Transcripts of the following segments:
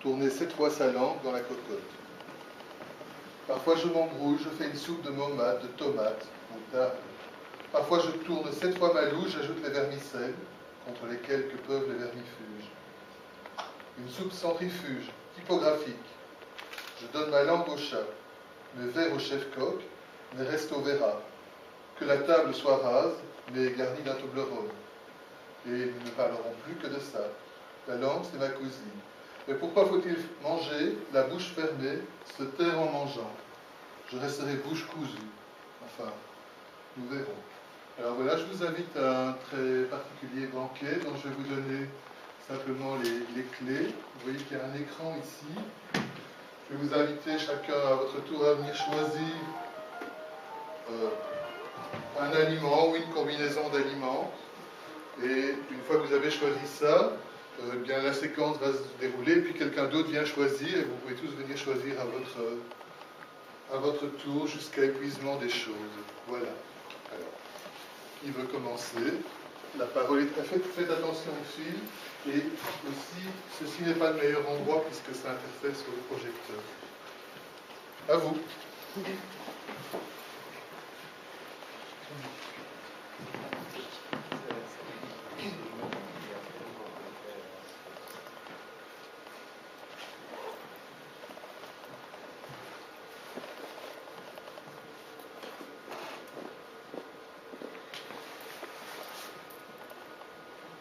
tourner 7 fois sa langue dans la cocotte. Parfois je m'embrouille, je fais une soupe de momates, de tomates, moutarde. Parfois je tourne 7 fois ma louche, j'ajoute les vermicelles, contre lesquels que peuvent les vermifuges. Une soupe centrifuge, typographique. Je donne ma langue au chat, mes verres au chef-coq, mes restos verra. Que la table soit rase, mais garnie d'un Toblerone. Et nous ne parlerons plus que de ça. La langue, c'est ma cousine. Mais pourquoi faut-il manger, la bouche fermée, se taire en mangeant? Je resterai bouche cousue. Enfin, nous verrons. Alors voilà, je vous invite à un très particulier banquet dont je vais vous donner simplement les clés. Vous voyez qu'il y a un écran ici. Je vais vous inviter chacun à votre tour à venir choisir un aliment ou une combinaison d'aliments. Et une fois que vous avez choisi ça, eh bien, la séquence va se dérouler, puis quelqu'un d'autre vient choisir, et vous pouvez tous venir choisir à votre tour jusqu'à épuisement des choses. Voilà. Alors, qui veut commencer? La parole est faites attention au fil, et aussi, ceci n'est pas le meilleur endroit puisque ça interfère sur le projecteur. À vous.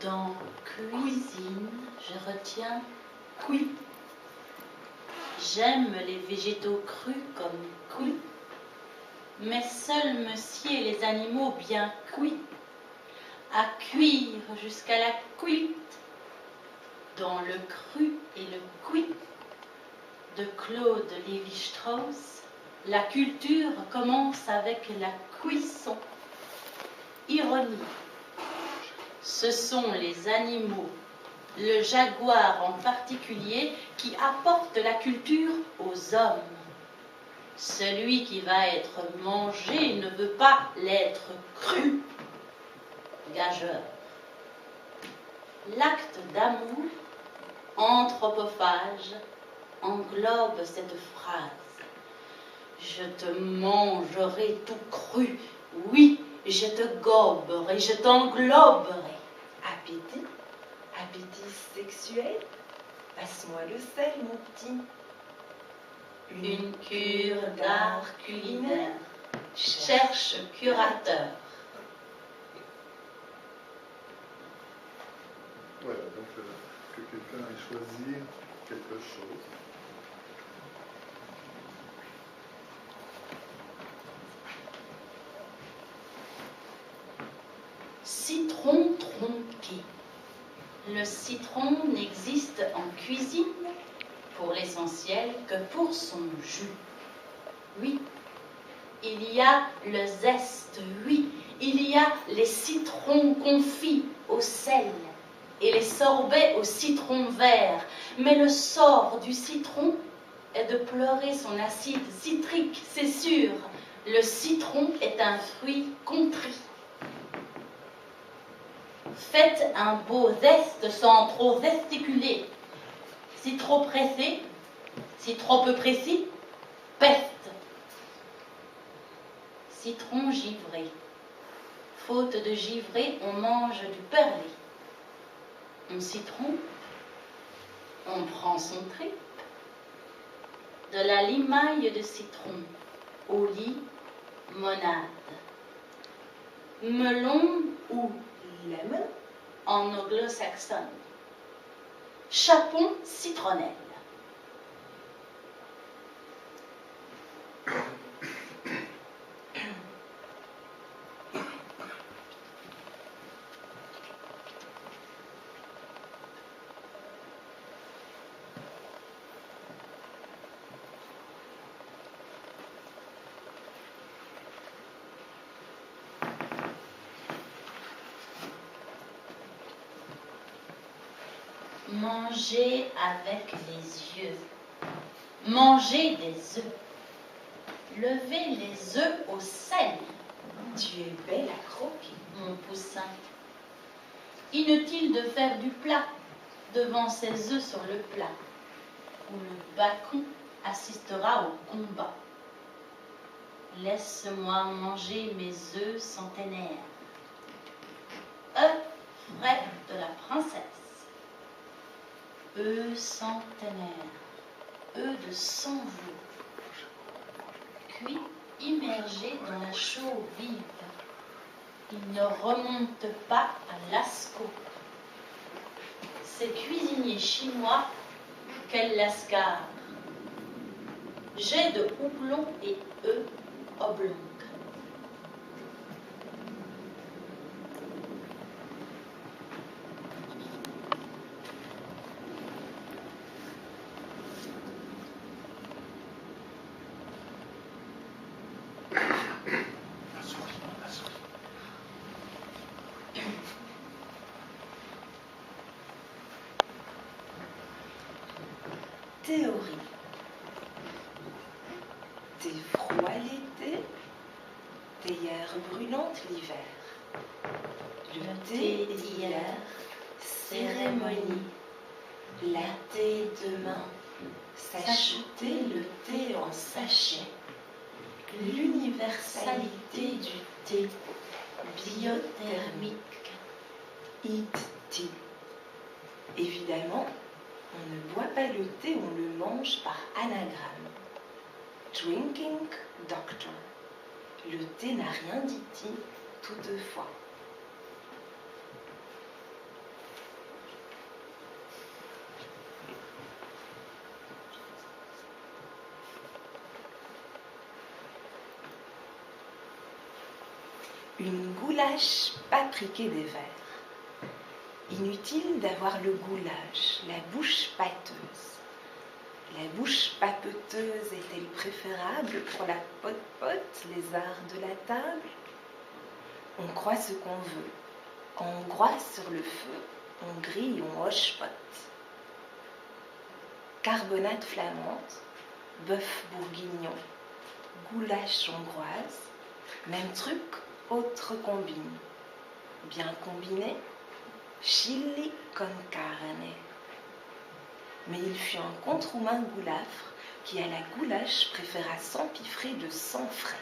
Dans cuisine, je retiens cuit. J'aime les végétaux crus comme cuits, mais seuls me sied les animaux bien cuits, à cuire jusqu'à la cuite. Dans le cru et le cuit de Claude Lévi-Strauss, la culture commence avec la cuisson. Ironie. Ce sont les animaux, le jaguar en particulier, qui apportent la culture aux hommes. Celui qui va être mangé ne veut pas l'être cru. Gageur. L'acte d'amour, anthropophage, englobe cette phrase. Je te mangerai tout cru, oui, je te goberai, je t'engloberai. Appétit? Appétit sexuel? Passe-moi le sel, mon petit. Une cure d'art culinaire cherche curateur. Voilà, donc que quelqu'un ait choisi quelque chose. Citron tronqué. Le citron n'existe en cuisine, pour l'essentiel, que pour son jus. Oui, il y a le zeste, oui, il y a les citrons confits au sel et les sorbets au citron vert. Mais le sort du citron est de pleurer son acide citrique, c'est sûr. Le citron est un fruit contrit. Faites un beau zeste sans trop zesticuler. Si trop pressé, si trop peu précis, peste. Citron givré. Faute de givré, on mange du perlé. Un citron, on prend son trip. De la limaille de citron, au lit, monade. Melon ou Lemon? en anglo-saxonne. Chapon citronnelle. Manger avec les yeux. Manger des œufs. Lever les œufs au sel. Tu es belle à croquer. Mon poussin. Inutile de faire du plat devant ces œufs sur le plat. où le bacon assistera au combat. Laisse-moi manger mes œufs centenaires. Œufs frais de la princesse. Œufs centenaires. Œufs de 100 jours. Cuits, immergés dans la chaux vive. Ils ne remontent pas à Lascaux. Ces cuisiniers chinois, quel lascar. Jet de houblon et œufs oblongs. Théorie. Thé froid l'été, théière brûlante l'hiver. Le thé d'hier, cérémonie. Latte demain, s'acheter le thé en sachet. L'universalité du thé, biothermique. Eat tea. Évidemment, on ne boit pas le thé, on le mange par anagramme. Drinking doctor. Le thé n'a rien dit toutefois. Une goulache papriquée des vers. Inutile d'avoir le goulash, la bouche pâteuse. La bouche papeteuse est-elle préférable pour la pote-pote, les arts de la table? On croit ce qu'on veut. Quand on groise sur le feu, on grille, on hoche-pote. Carbonate flamande, bœuf bourguignon, goulash hongroise, même truc, autre combine. Bien combiné, chili con carne. Mais il fut un contre-roumain goulâfre qui à la goulache préféra s'empiffrer de sang frais.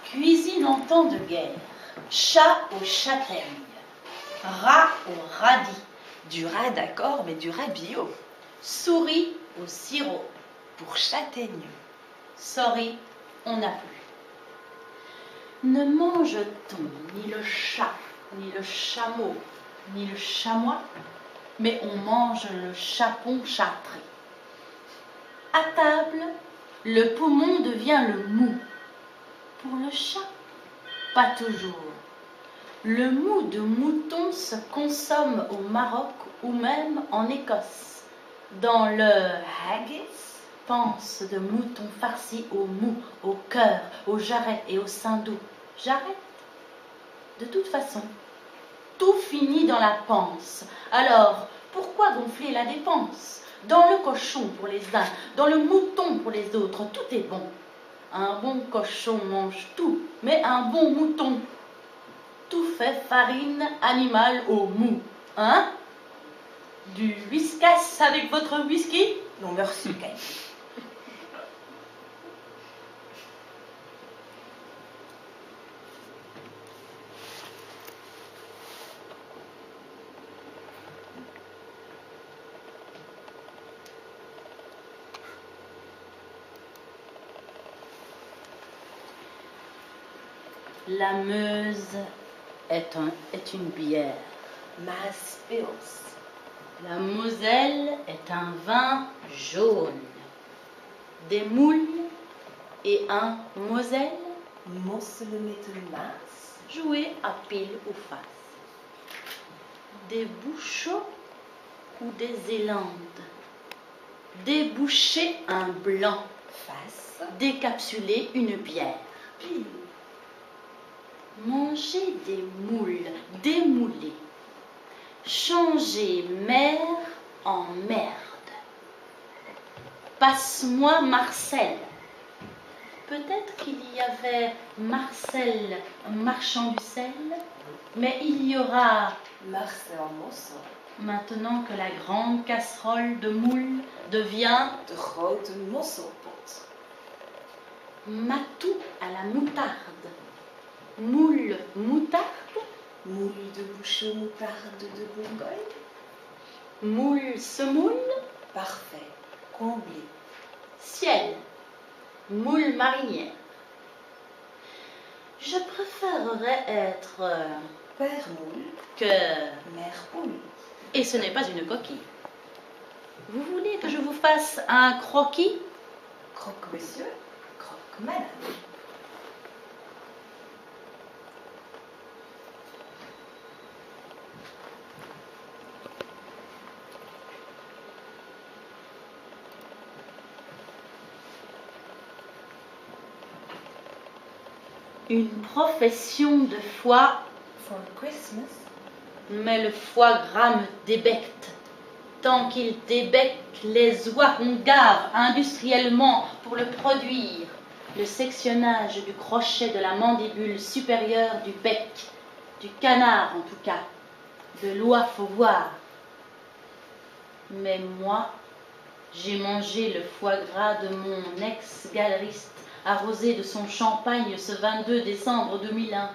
Cuisine en temps de guerre, chat aux châtaignes, rat au radis, Du rat d'accord, mais du rat bio. souris au sirop. Pour châtaigneux. Sorry, on n'a plus. Ne mange-t-on ni le chat, ni le chameau, ni le chamois, mais on mange le chapon chartré. À table, le poumon devient le mou. Pour le chat, pas toujours. Le mou de mouton se consomme au Maroc ou même en Écosse. Dans le haggis, pense de mouton farci au mou, au cœur, au jarret et au sein doux. J'arrête. De toute façon, tout finit dans la panse. Alors, pourquoi gonfler la dépense? Dans le cochon pour les uns, dans le mouton pour les autres, tout est bon. Un bon cochon mange tout, mais un bon mouton, tout fait farine animale au mou. Hein? Du whiskas avec votre whisky? Non, merci, Kay. La Meuse est une bière. Mass Pils. La Moselle est un vin jaune. Des moules et un Moselle Mossele met een maas. joués à pile ou face. Des bouchots ou des élandes. Déboucher un blanc. Face. Décapsuler une bière. Pile. Manger des moules, démouler. Changer mer en merde. Passe-moi Marcel. Peut-être qu'il y avait Marcel, marchand du sel, mais il y aura, Marcel Mossel, maintenant que la grande casserole de moule devient de grote mosselpot. matou à la moutarde. Moule moutarde, Moule de boucher moutarde de Bourgogne. moule semoule, Parfait, comblé. ciel, moule marinière. Je préférerais être Père moule, que... mère poule. Et ce n'est pas une coquille. Vous voulez que je vous fasse un croquis? Croque monsieur, croque madame. Une profession de foi, For Christmas, mais le foie gras me débecte. Tant qu'il débecte les oies qu'on gave industriellement pour le produire, le sectionnage du crochet de la mandibule supérieure du bec, du canard en tout cas, de l'oie faut voir. Mais moi, j'ai mangé le foie gras de mon ex-galeriste arrosé de son champagne ce 22 décembre 2001.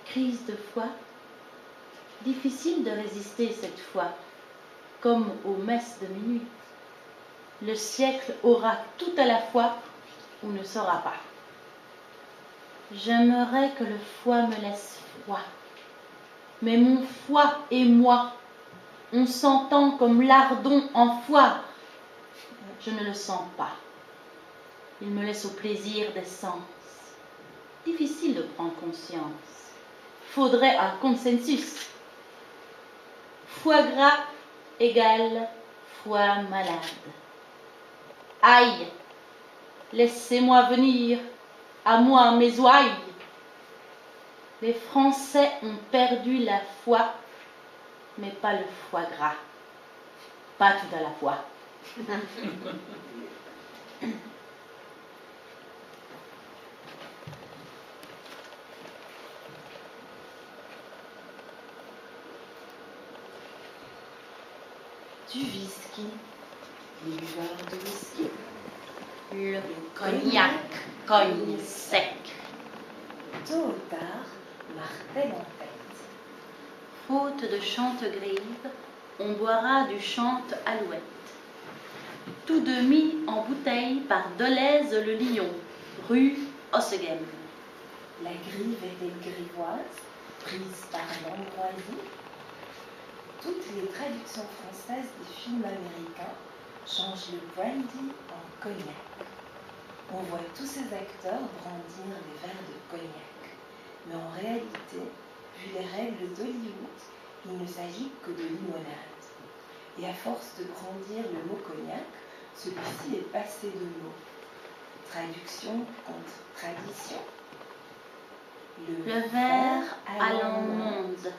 Crise de foie. Difficile de résister cette fois, comme aux messes de minuit. Le siècle aura tout à la fois ou ne saura pas. J'aimerais que le foie me laisse froid. Mais mon foie et moi, on s'entend comme lardon en foire. Je ne le sens pas. Il me laisse au plaisir des sens. Difficile de prendre conscience. Faudrait un consensus. Foie gras égale foie malade. Aïe, laissez-moi venir, à moi mes ouailles. Les Français ont perdu la foi, mais pas le foie gras. Pas tout à la fois. du whisky. Les buveurs de whisky. Le cognac cogne sec. Tôt ou tard, martel en tête. Faute de chante-grive, on boira du chante-alouette. Tout de mis en bouteille par Dolez le Lion, rue Osseghem. La grive était grivoise, prise par l'ambroisie. Toutes les traductions françaises des films américains changent le brandy en cognac. On voit tous ces acteurs brandir des verres de cognac. Mais en réalité, vu les règles d'Hollywood, il ne s'agit que de limonade. Et à force de grandir le mot cognac, celui-ci est passé de l'eau. Traduction contre tradition. Le verre allant monde,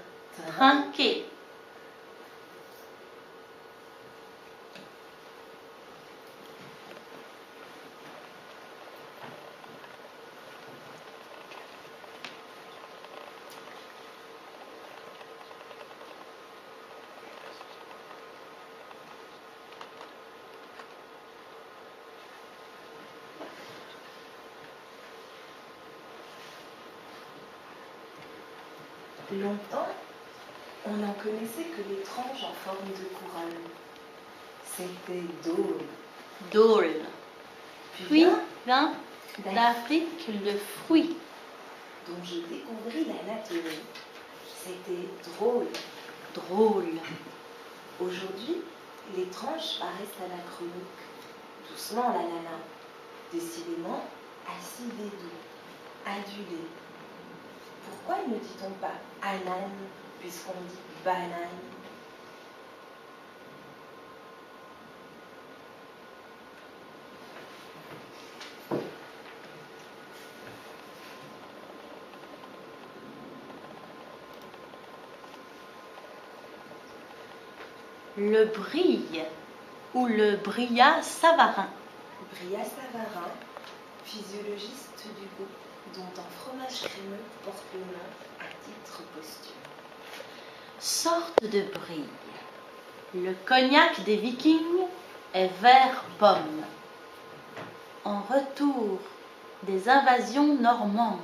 trinqué. Longtemps, on n'en connaissait que l'étrange en forme de couronne. C'était Dôle. Dôle. Puis vint d'Afrique d'Afrique le fruit. dont je découvris l'anatomie. C'était drôle. Drôle. Aujourd'hui, les tranches paraissent anachroniques. Doucement la nana. Décidément, acide et doux. Adulé. Pourquoi ne dit-on pas anane puisqu'on dit banane? Le brille ou le brillat savarin. Brillat Savarin, physiologiste du goût, dont un fromage crémeux porte le nom à titre posthume. Sorte de brille. Le cognac des Vikings est vert pomme. En retour des invasions normandes,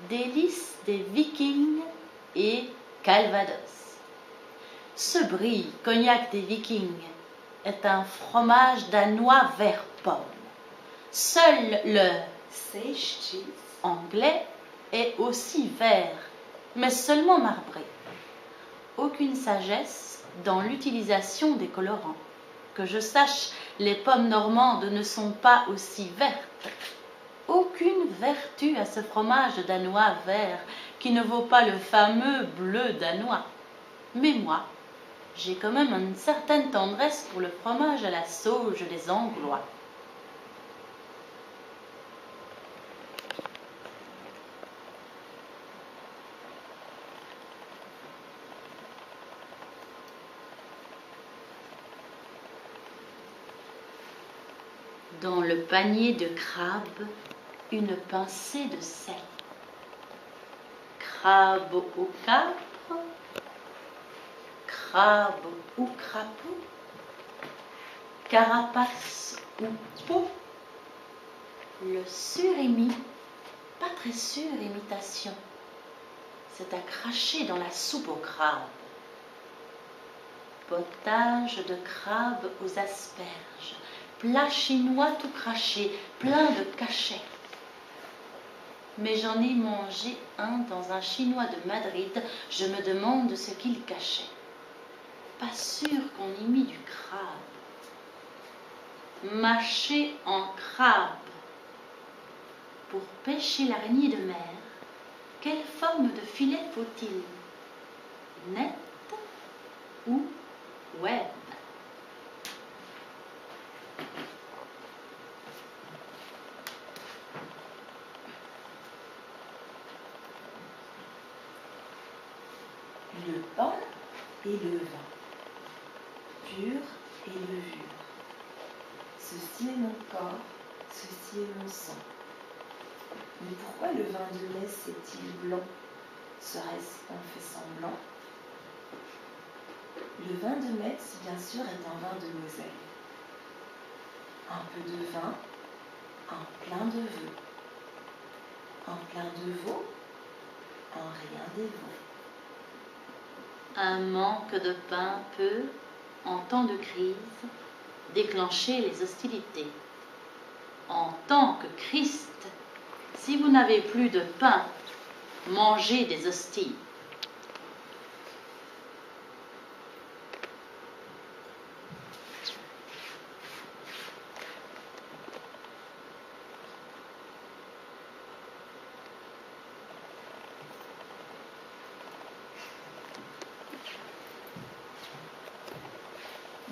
délices des Vikings et Calvados. Ce brie, cognac des Vikings, est un fromage danois vert pomme. Seul le Sage cheese, anglais est aussi vert, mais seulement marbré. Aucune sagesse dans l'utilisation des colorants. Que je sache, les pommes normandes ne sont pas aussi vertes. Aucune vertu à ce fromage danois vert qui ne vaut pas le fameux bleu danois. Mais moi, j'ai quand même une certaine tendresse pour le fromage à la sauge des Anglois. Dans le panier de crabe, une pincée de sel. Crabe ou capre, crabe ou crapaud, carapace ou peau. Le surimi, pas très sûre imitation, c'est à cracher dans la soupe au crabe. Potage de crabe aux asperges, plat chinois tout craché, plein de cachets. Mais j'en ai mangé un dans un chinois de Madrid, je me demande ce qu'il cachait. Pas sûr qu'on y mit du crabe. Mâché en crabe. Pour pêcher l'araignée de mer, quelle forme de filet faut-il? Net ou web? le pain et le vin, pur et levure. Ceci est mon corps, ceci est mon sang. Mais pourquoi le vin de messe est-il blanc? Serait-ce qu'on fait semblant? Le vin de Metz, bien sûr, est un vin de Moselle. Un peu de vin, un plein de vœux. Un plein de veau, un rien dévot. Un manque de pain peut, en temps de crise, déclencher les hostilités. En tant que Christ, si vous n'avez plus de pain, mangez des hosties.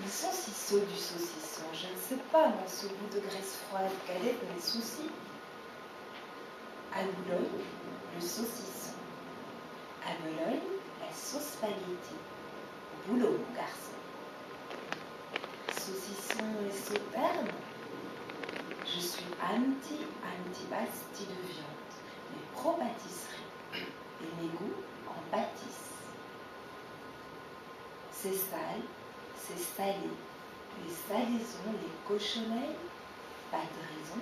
Ils sont si sots du saucisson, je ne sais pas, dans ce goût de graisse froide, quels étaient mes soucis. À Boulogne, le saucisson. À Bologne, la sauce spaghetti. Boulot, mon garçon. Saucisson et sauterne. Je suis anti-pastille de viande, mais pro-pâtisserie. Et mes goûts en pâtissent. C'est sale, c'est salé. Les salaisons, les cochonneilles, pas de raison.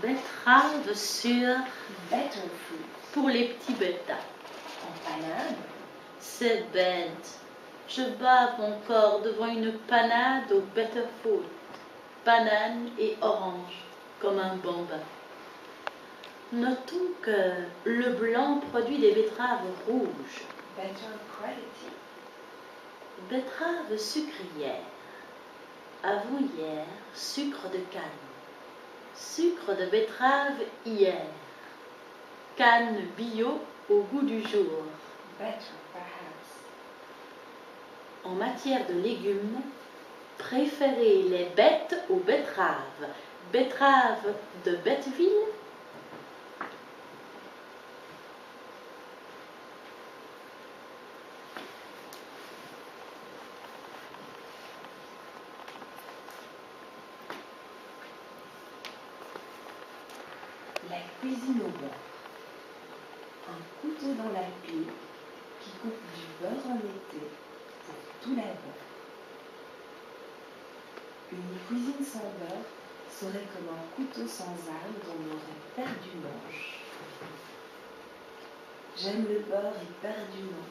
Betterave sur Better fruit. pour les petits bêtas. En panade, C'est bête. Je bave encore devant une panade au better food. Banane et orange, comme un bambin. Notons que le blanc produit des betteraves rouges. better quality. Betterave sucrière. Avouillère, sucre de canne. Sucre de betterave hier. Canne bio au goût du jour. Better perhaps. En matière de légumes, préférez les bêtes aux betteraves? Betteraves de Betteville? La cuisine au beurre. Un couteau dans la pile qui coupe du beurre en été pour tout l'avant. Une cuisine sans beurre serait comme un couteau sans âme dont on aurait perdu manche. J'aime le beurre éperdument,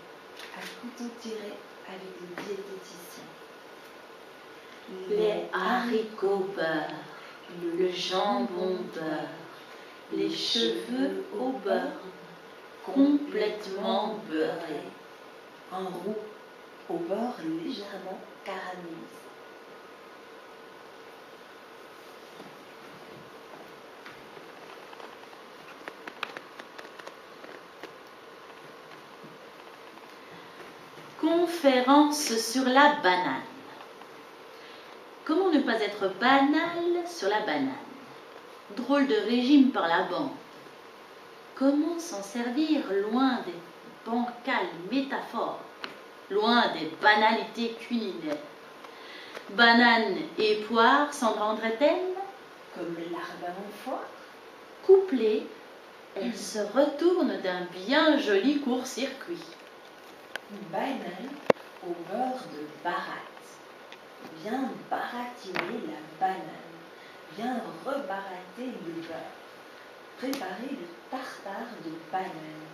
à couteau tiré avec le diététicien. Les haricots beurre, le jambon beurre, les cheveux au beurre, complètement beurrés. Un roux au beurre légèrement caramélisé. Conférence sur la banane. Comment ne pas être banal sur la banane? Drôle de régime par la bande. Comment s'en servir loin des bancales métaphores, loin des banalités culinaires? Banane et poire s'en rendraient-elles? Comme le lardin en foire. Couplées, elles se retournent d'un bien joli court-circuit. Banane au beurre de baratte. Viens baratiner la banane. Viens rebarater le beurre. Préparer le tartare de banane.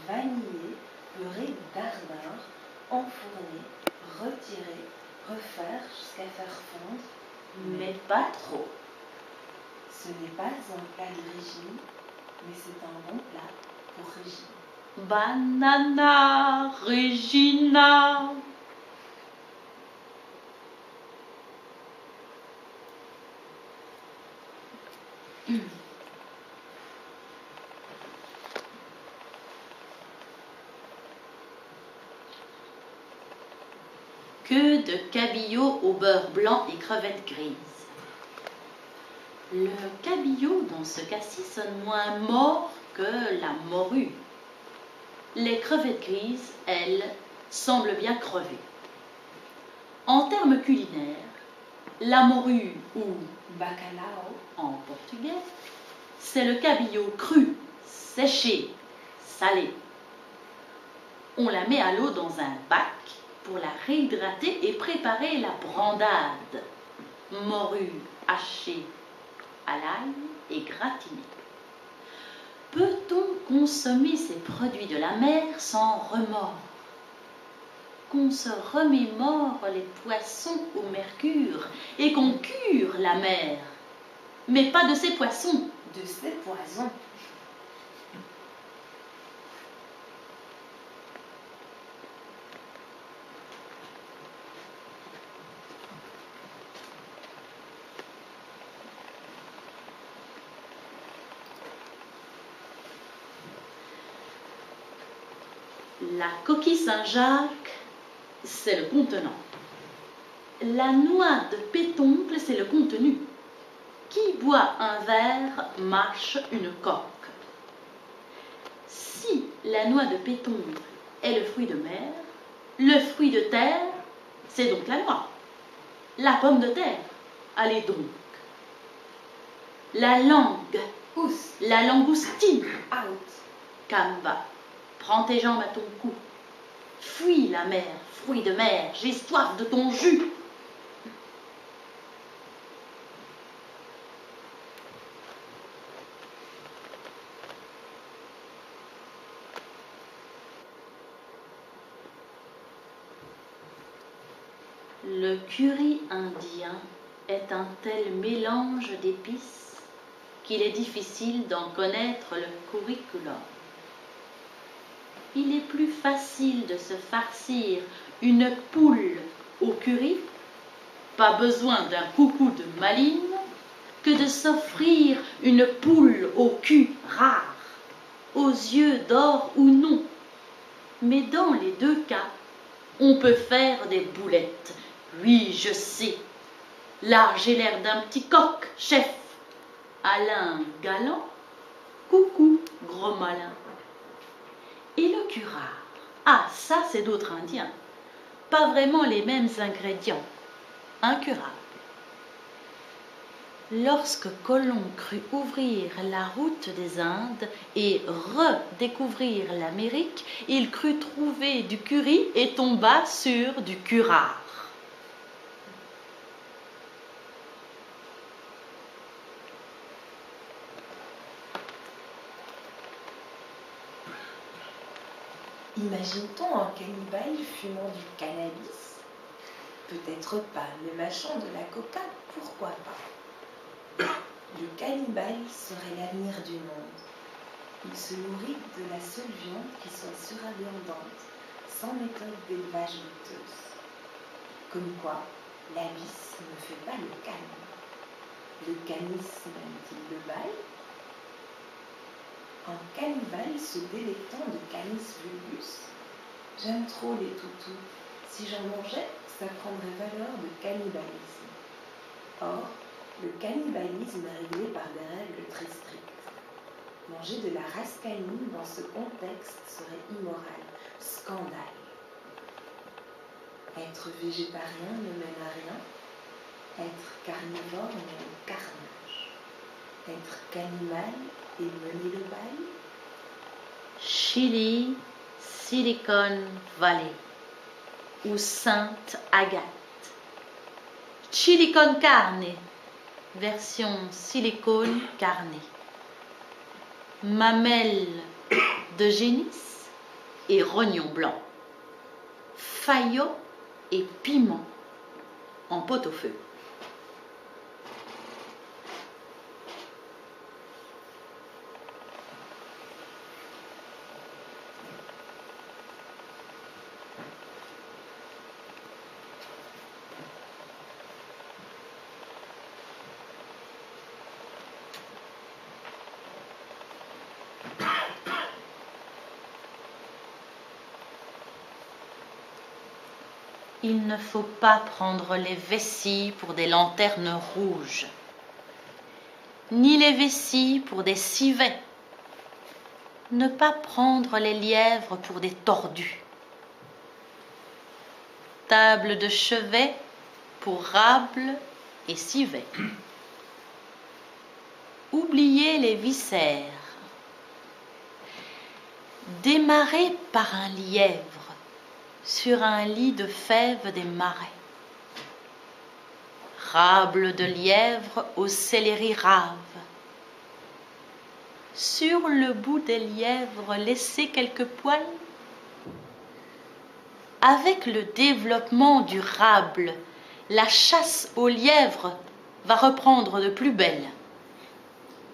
Vanillé, beurré dardard, enfourner, retirer, refaire jusqu'à faire fondre. Mais pas trop. Ce n'est pas un plat de régime, mais c'est un bon plat pour régime. Banana, Regina. Que de cabillaud au beurre blanc et crevettes grises. Le cabillaud, dans ce cas-ci, sonne moins mort que la morue. Les crevettes grises, elles, semblent bien crever. En termes culinaires, la morue ou Bacalao en portugais, c'est le cabillaud cru, séché, salé. On la met à l'eau dans un bac pour la réhydrater et préparer la brandade. Morue hachée à l'ail et gratinée. Peut-on consommer ces produits de la mer sans remords? Qu'on se remémore les poissons au mercure et qu'on cure la mer, mais pas de ces poissons, de ces poisons. La coquille Saint-Jacques, c'est le contenant. La noix de pétoncle, c'est le contenu. Qui boit un verre mâche une coque. Si la noix de pétoncle est le fruit de mer, le fruit de terre, c'est donc la noix. La pomme de terre, allez donc. La langue, la langoustine, Out. Kamba, prends tes jambes à ton cou. Fuis la mer, fruit de mer, j'ai soif de ton jus. Le curry indien est un tel mélange d'épices qu'il est difficile d'en connaître le curriculum. Il est plus facile de se farcir une poule au curry, pas besoin d'un coucou de Malines, que de s'offrir une poule au cul rare, aux yeux d'or ou non. Mais dans les deux cas, on peut faire des boulettes. Oui, je sais, Là, j'ai l'air d'un petit coq, chef. Alain galant, coucou, gros malin. Et le curare, ah, ça c'est d'autres Indiens. Pas vraiment les mêmes ingrédients. Incurable. Lorsque Colomb crut ouvrir la route des Indes et redécouvrir l'Amérique, il crut trouver du curry et tomba sur du curare. Imagine-t-on un cannibale fumant du cannabis? Peut-être pas, mais mâchant de la coca, pourquoi pas? Le cannibale serait l'avenir du monde. Il se nourrit de la seule viande qui soit surabondante, sans méthode d'élevage douteuse. Comme quoi, l'abysse ne fait pas le calme. Le canisme aime-t-il le bal? Un cannibale se délectant de Canis vulgus. J'aime trop les toutous. Si j'en mangeais, ça prendrait valeur de cannibalisme. Or, le cannibalisme est réglé par des règles très strictes. Manger de la race canine dans ce contexte serait immoral, scandale. Être végétarien ne mène à rien. Être carnivore mène au carnage. Être cannibale et mener le bal? Chili, Silicon Valley ou Sainte Agathe. Chili con carne, version silicone carne. Mamelle de génisse et rognon blanc. Faillot et piment en pot-au-feu. Il ne faut pas prendre les vessies pour des lanternes rouges, ni les vessies pour des civets. Ne pas prendre les lièvres pour des tordus. Table de chevet pour rable et civet. Oubliez les viscères. Démarrer par un lièvre sur un lit de fèves des marais. Rable de lièvre au céleri rave. Sur le bout des lièvres, laissez quelques poils. Avec le développement du rable, la chasse aux lièvres va reprendre de plus belle.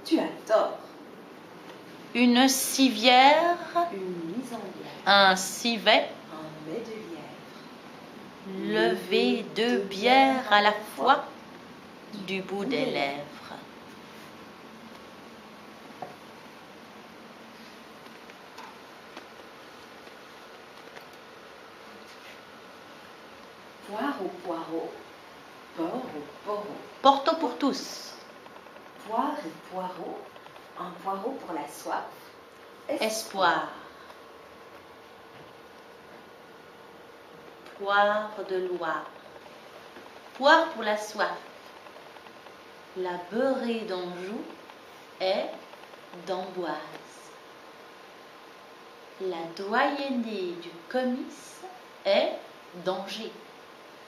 Tu as tort. Une civière, Une mise en bière, un civet, un mets de lièvre, levé deux bières à la fois du bout des lèvres. Poire au poireau, porc au poreau. Porto pour tous. Poire et poireau, un poireau pour la soif. Espoir. Poire de Loire. Poire pour la soif. La beurrée d'Anjou est d'Amboise. La doyennée du comice est d'Angers.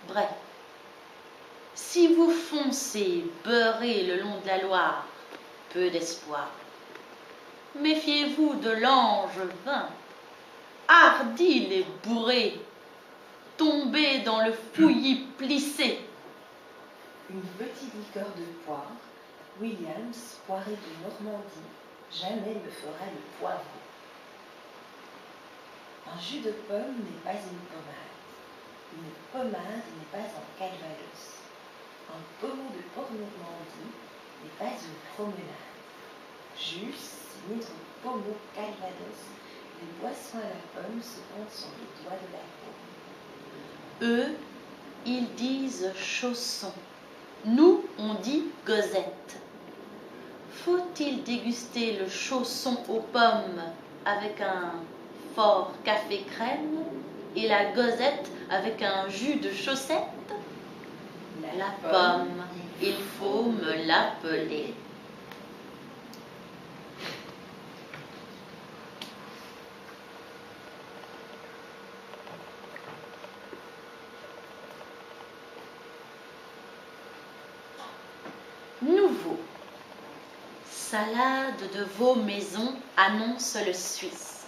Bref, si vous foncez beurré le long de la Loire, peu d'espoir. Méfiez-vous de l'Angevin, hardi les bourrés, tombés dans le fouillis plissé. Une petite liqueur de poire, Williams, poiré de Normandie, jamais ne fera le poivron. Un jus de pomme n'est pas une pommade. Une pommade n'est pas un calvados. Un pommeau de Port-Normandie n'est pas une promenade. Jus, sinistre, pommeau, calvados, les boissons à la pomme se comptent sur les doigts de la paume. Eux, ils disent chaussons. Nous, on dit gosette. Faut-il déguster le chausson aux pommes avec un fort café crème et la gosette avec un jus de chaussette? La pomme, il faut me l'appeler. Nouveau. Salade de veau maison, annonce le Suisse.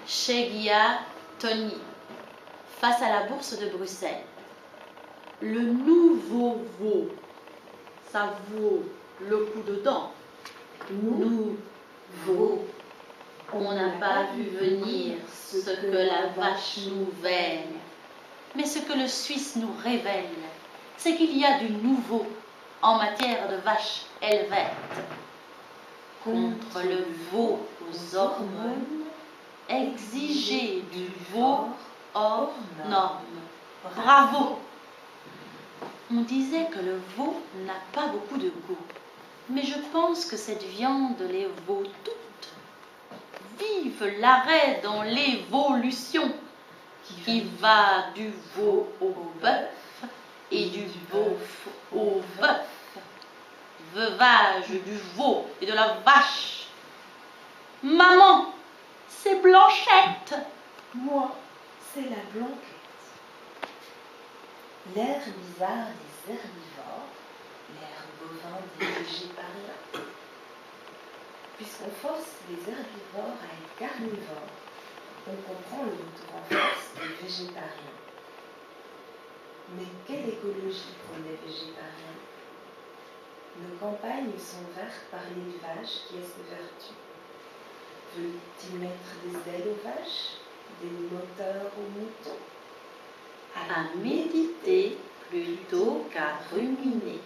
Chez Guillard, Tony, face à la bourse de Bruxelles. Le nouveau veau, ça vaut le coup de dent. Nouveau. On n'a pas vu venir ce que la vache nous vèle. Mais ce que le Suisse nous révèle, c'est qu'il y a du nouveau en matière de vache helvète. Contre le veau aux hormones, exiger du veau hors norme. Bravo! On disait que le veau n'a pas beaucoup de goût, mais je pense que cette viande les vaut toutes. Vive l'arrêt dans l'évolution qui va du veau au bœuf et du bœuf au veuf. Veuvage du veau et de la vache. Maman, c'est Blanchette. Moi, c'est la blanquette. L'air bizarre des herbivores, l'air bovin des végétariens. Puisqu'on force les herbivores à être carnivores, on comprend le retour en force des végétariens. Mais quelle écologie pour les végétariens? Nos campagnes sont vertes par l'élevage qui a ses vertus. Veut-il mettre des ailes aux vaches, des moteurs aux moutons? À méditer plutôt qu'à ruminer.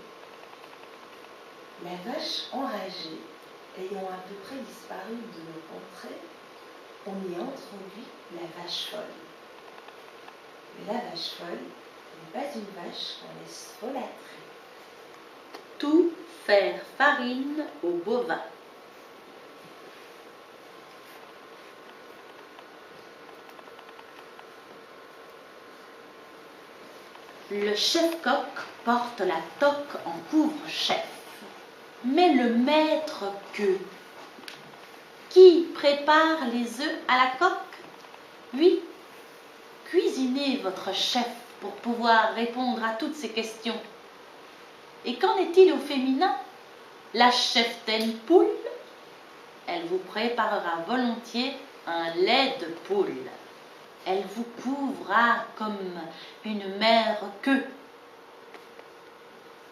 La vache enragée, ayant à peu près disparu de nos contrées, on y introduit la vache folle. Mais la vache folle n'est pas une vache qu'on laisse folâtrer. Tout faire farine au bovin. Le chef-coq porte la toque en couvre-chef. Mais le maître queue, qui prépare les œufs à la coque? Oui, cuisinez votre chef pour pouvoir répondre à toutes ces questions. Et qu'en est-il au féminin? La cheftaine poule, elle vous préparera volontiers un lait de poule. Elle vous couvrira comme une mère queue.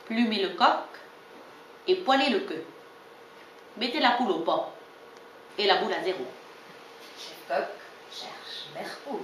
Plumez le coq et poêlez le queue. Mettez la poule au pot et la boule à zéro. Chef-coq cherche mère poule.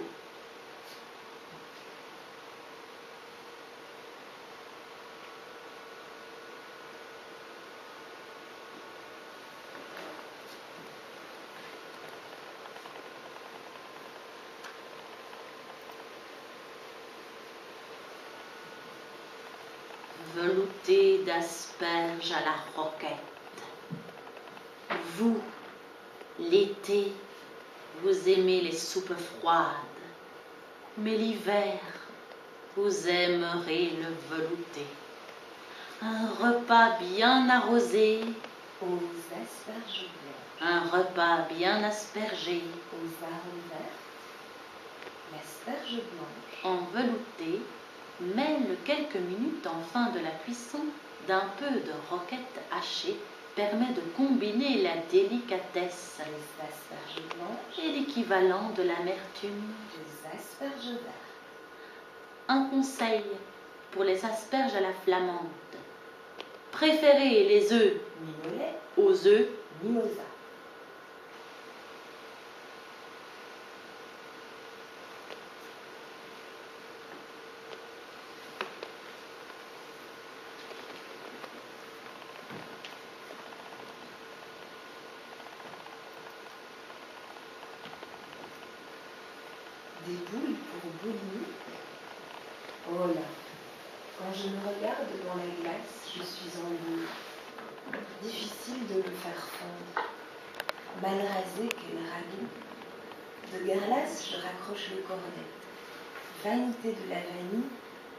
Velouté d'asperges à la roquette. Vous, l'été, vous aimez les soupes froides, mais l'hiver, vous aimerez le velouté. Un repas bien arrosé, Aux asperges blanches, un repas bien aspergé, aux arômes verts, l'asperge blanche. en velouté, mêle quelques minutes en fin de la cuisson d'un peu de roquette hachée, permet de combiner la délicatesse Les asperges blanches, et l'équivalent de l'amertume. les asperges vertes. Un conseil pour les asperges à la flamande. Préférez les œufs Ni au lait, aux œufs. ni aux arbres. Des boules pour bouillir. Oh là, Quand je me regarde dans la glace, je suis en boue. Difficile de me faire fondre. Mal rasée qu'elle ragoût. De Garlas, je raccroche le cornet. Vanité de la vanille,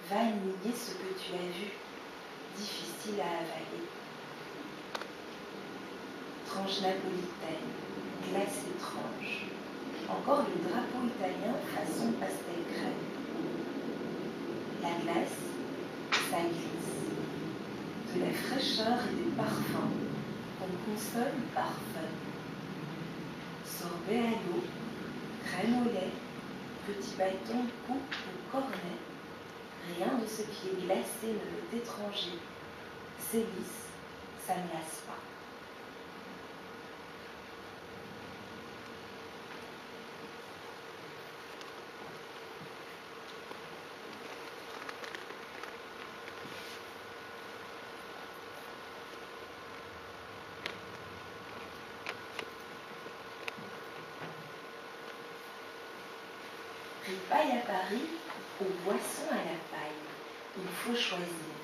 va nier ce que tu as vu. Difficile à avaler. Tranche napolitaine, glace étrange. Encore le drapeau italien façon pastel crème. La glace, ça glisse. De la fraîcheur et des parfums qu'on consomme par fun. Sorbet à l'eau, crème au lait, petit bâton, coupe ou cornet. Rien de ce qui est glacé ne m'est étranger. C'est lisse, ça ne lasse pas. Ripaille à Paris ou boisson à la paille, il faut choisir,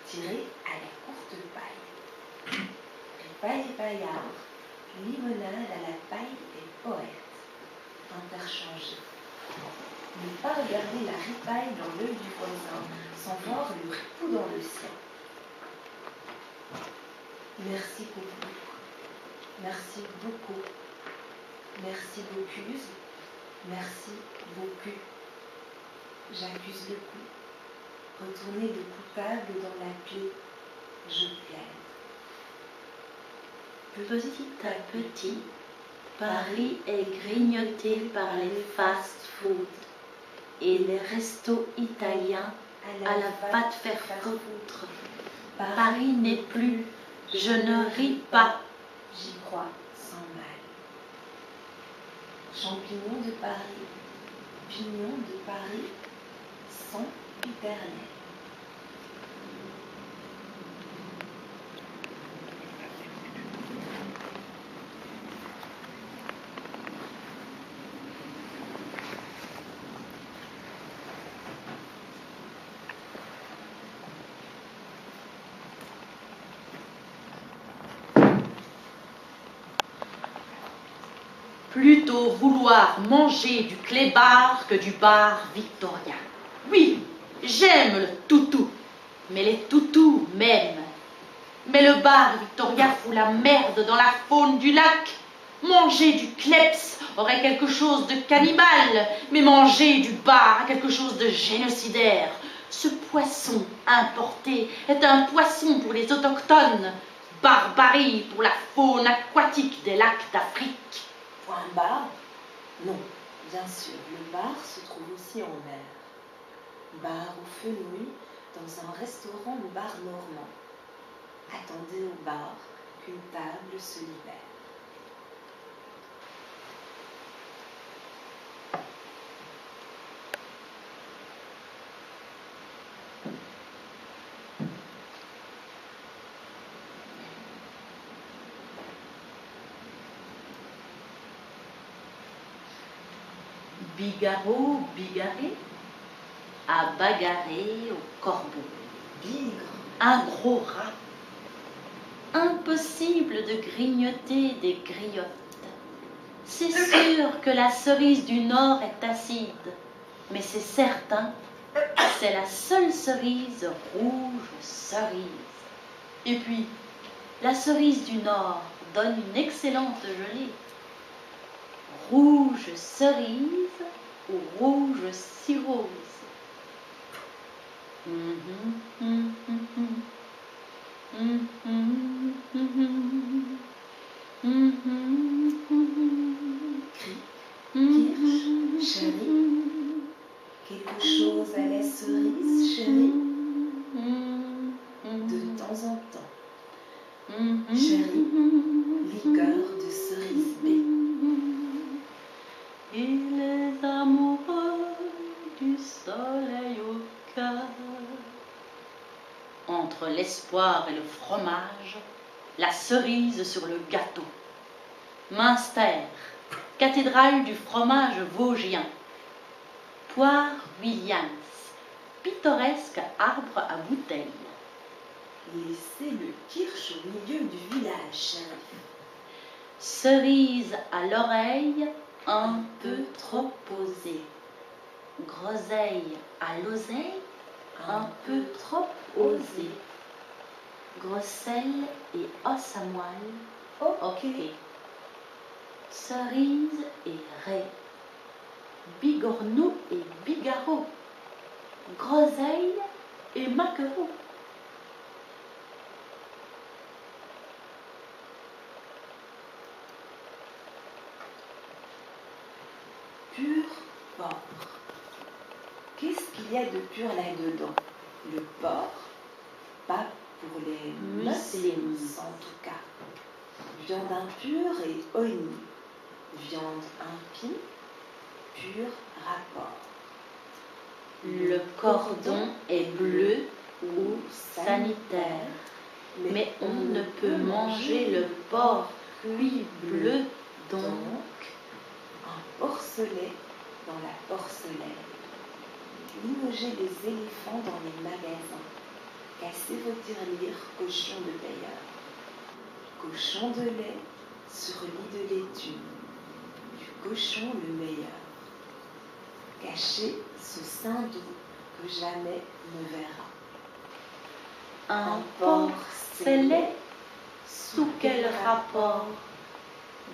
tirer à la courte paille. Ripaille et paillard, limonade à la paille et poète, interchangés. Ne pas regarder la ripaille dans l'œil du voisin sans voir le ripou dans le sien. Merci beaucoup, merci beaucoup, merci beaucoup. Merci beaucoup. J'accuse le coup. Retournez le coupable dans la plaie. Je plaide. Petit à petit, Paris est grignoté par les fast-foods et les restos italiens à la va te faire foutre. Paris n'est plus, je ne ris pas. J'y crois sans mal. Champignons de Paris, pignons de Paris, sang éternel. Plutôt vouloir manger du clébard que du bar Victoria. Oui, j'aime le toutou, mais les toutous m'aiment. Mais le bar Victoria fout la merde dans la faune du lac. Manger du kleps aurait quelque chose de cannibale, mais manger du bar a quelque chose de génocidaire. Ce poisson importé est un poisson pour les autochtones, barbarie pour la faune aquatique des lacs d'Afrique. Point bar? Non, bien sûr, le bar se trouve aussi en mer. Bar au fenouil, dans un restaurant ou bar normand. Attendez au bar qu'une table se libère. Bigarreau, bigarré, à bagarrer au corbeau. Bigre, Un gros rat. Impossible de grignoter des griottes. C'est sûr que la cerise du Nord est acide, mais c'est certain, c'est la seule cerise rouge cerise. Et puis, la cerise du Nord donne une excellente gelée. Rouge cerise ou rouge cirrhose. kirsch, chérie. Quelque chose à la cerise, chérie. De temps en temps. Chérie, liqueur de cerise B. Et les amoureux du soleil au cœur. Entre l'espoir et le fromage, la cerise sur le gâteau. Münster, cathédrale du fromage vosgien. Poire Williams, pittoresque arbre à bouteilles. Laissez le kirsch au milieu du village, shérif. Cerise à l'oreille, un peu trop posée. Groseille à l'oseille, un peu trop osée. Grosselle et os à moelle, ok. Cerise et raie. Bigorneau et bigarreau. Groseille et maquereau. Pur porc. Qu'est-ce qu'il y a de pur là-dedans? Le porc, pas pour les musulmans en tout cas. Viande impure et honni. Viande impie, pur rapport. Le cordon est bleu ou sanitaire, mais on ne peut manger le porc cuit bleu, donc un porcelet dans la porcelaine. Limogez les éléphants dans les magasins. Cassez vos tirelires, cochons de payeur. Cochon de lait sur lit de laitue. Du cochon le meilleur. Caché ce sein doux que jamais ne verra. un porc scellé, sous quel rapport?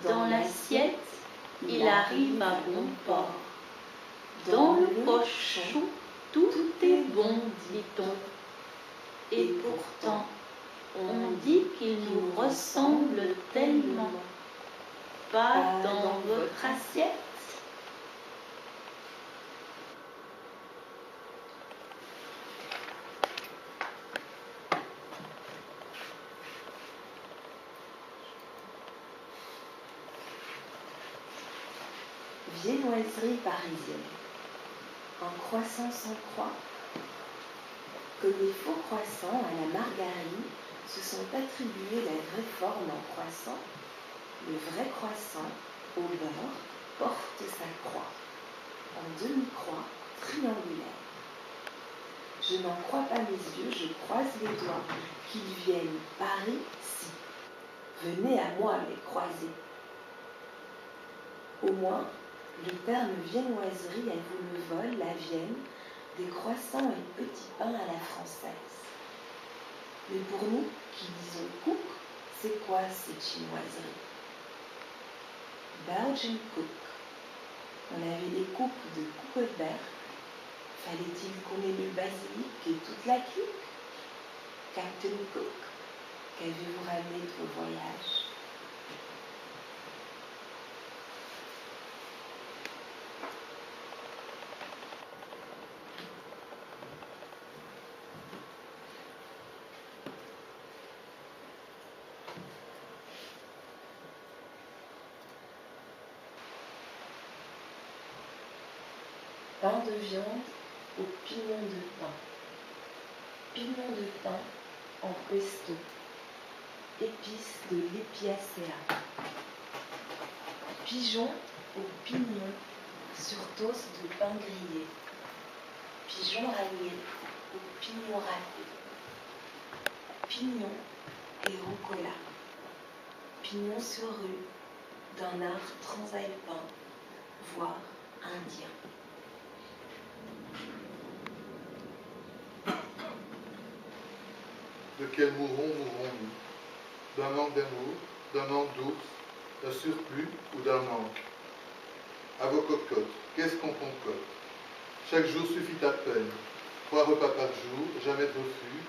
Dans l'assiette, il arrive à bon port. Dans le pochon, tout est bon, dit-on. Et pourtant, on dit qu'il nous ressemble tellement. Pas dans votre assiette. Viennoiserie parisienne. Un croissant sans croix. Comme les faux croissants à la margarine se sont attribués la vraie forme en croissant, le vrai croissant au beurre porte sa croix, en demi-croix triangulaire. Je n'en crois pas mes yeux, je croise les doigts, qu'ils viennent par ici. Venez à moi les croiser. Au moins, le terme viennoiserie, elle vous le vole, la Vienne, des croissants et petits pains à la française. Mais pour nous, qui disons cook, c'est quoi cette chinoiserie? Belgian cook. On avait des coupes de Kuckelberg. Fallait-il qu'on ait le basilic et toute la clique? Captain Cook, qu'avez-vous ramené de vos voyages? Pain de viande au pignon de pain. Pignon de pain en pesto. Épices de l'Epiacea. Pigeon au pignon sur toast de pain grillé. Pigeon rânier au pignon râpé. Pignon et rucola. Pignon sur rue d'un art transalpin, voire indien. De quel mourrons-nous? D'un manque d'amour, d'un manque d'ours, d'un surplus ou d'un manque? À vos cocottes, qu'est-ce qu'on concote? Chaque jour suffit à peine. 3 repas par jour, jamais de refus,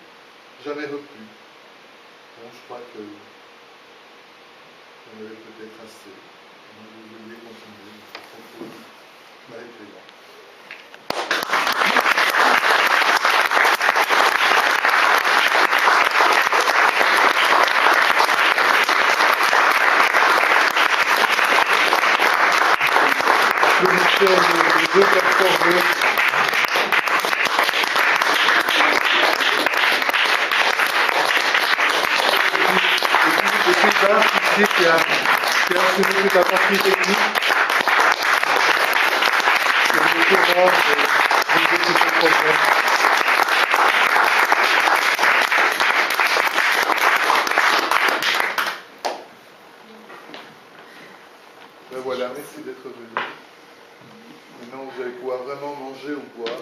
jamais repus. Bon, je crois que j'en avais peut-être assez. Vous vouliez continuer, je propose m'arrêter là. Les deux performeurs. Et puis Bart ici qui a assuré toute la partie technique. Qui est au courant de ce problème. Ben voilà, merci d'être venu. Maintenant, vous allez pouvoir vraiment manger ou boire.